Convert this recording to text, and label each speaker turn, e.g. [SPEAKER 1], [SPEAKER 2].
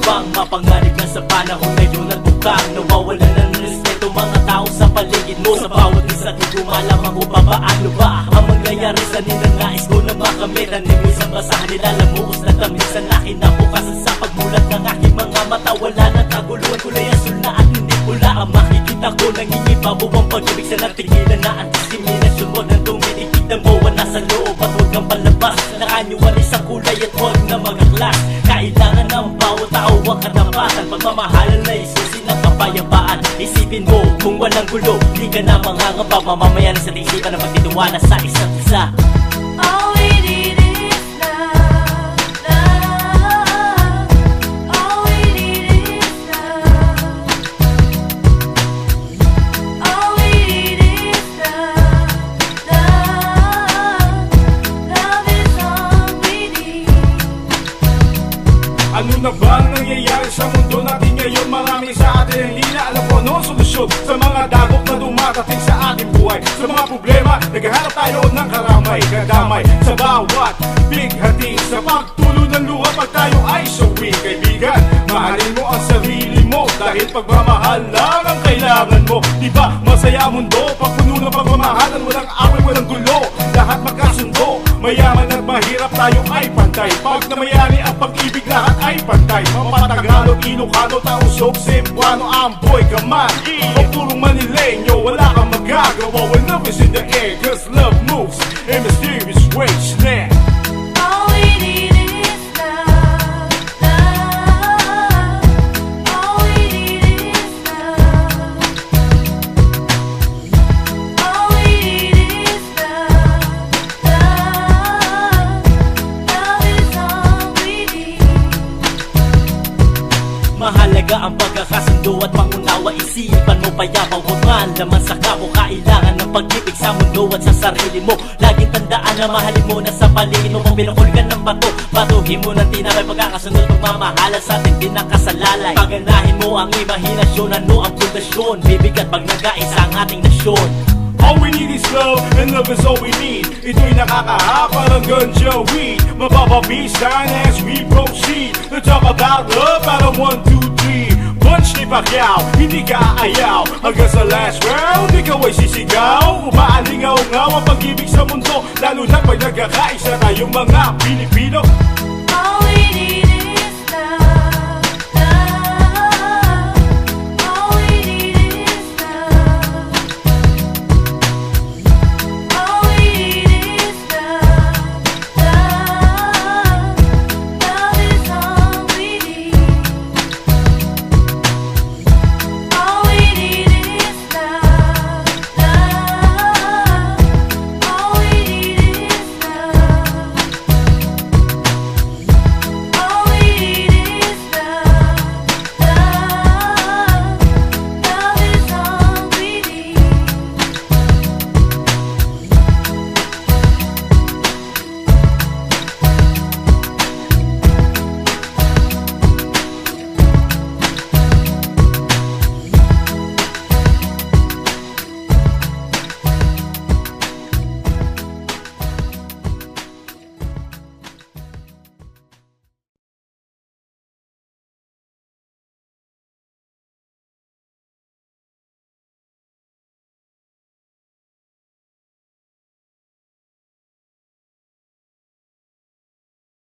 [SPEAKER 1] bang mapanganib na sa panahon ngayon at bukang nawawala ng respeto mga tao sa paligid mo? Sa bawat isa di ko malamang kung paano ba ang mangyayari sa ninanais ko na makamit. Animis ang basahan nila lamuos na tamis sa nakinabukasan sa pagmulat ng aking mga mata. Wala ng kaguluhan, kulay asul na at hindi pula ang makikita ko. Nangingipa mo ang pag-ibig sa natigilan na ang diskriminasyon. Huwag nang tumitikid na mo nasa loob at huwag kang palabas. Nakanyuwalis ang kulay at huwag na magaklas. Kailangan ng bawat tao ang katapatan. Pagmamahalan na isusi ng kapayapaan. Isipin mo kung walang gulo, di ka na mangangamba. Mamamayan sa isipan na magtitiwala sa isa't isa.
[SPEAKER 2] All we need is love, love. All we need is love. All we need is love, love. Love is all we need.
[SPEAKER 3] Ano na ba ang nangyayari sa mundo natin ngayon? Marami sa atin ang hindi na alam kung ano ang solusyon sa mga dagok na dumatating sa ating buhay. Sa mga problema, naghahanap tayo ng karamay, kadamay sa bawat bighati. Sa pagtulo ng luha pag tayo ay sawi. Kaibigan, mahalin mo ang sarili mo dahil pagmamahal lang ang kailangan mo. Diba masaya mundo pag puno ng pagmamahalan? Walang away, walang gulo, lahat magkasundo. Mayaman at mahirap tayo ay pantay. Pag namayani ang pag-ibig lahat ay pantay. Mapatagalog, Ilocano, Tausog, Cebuano, Amboy, Kaman o purong Manileño, wala kang magagawa when love is in the air. Cause love moves in mysterious ways.
[SPEAKER 2] All we need is love, love. All we need is love. All we need is love, love. Love is all we need.
[SPEAKER 1] Mahalaga ang pagkakasundo at pangunawa. Isipan mo payapa, huwag malaman sa kamo. Kailangan ng pag-ibig sa mundo at sa sarili mo. Laging tandaan na mahalin mo na sa paligid mo. Kung pinakul ka ng bato, batuhin mo ng tinapay. Pagkakasunod, pagmamahala sa atin din ang kasalalay. Paganahin mo ang imahinasyon, ano ang pundasyon. Bibigat pag nag-aisa ang ating nasyon.
[SPEAKER 3] All we need is love, and love is all we need. Ito'y nakakahapa ng ganja weed. Mapapabisan as we proceed to talk about love para 1, 2, 3. Punch ni Pacquiao, hindi ka aayaw. Hanggang sa last round, ikaw ay sisigaw. Umaalingaw-ngaw ang pag-ibig sa mundo, lalo na pag nagkakaisa tayong mga Pilipino.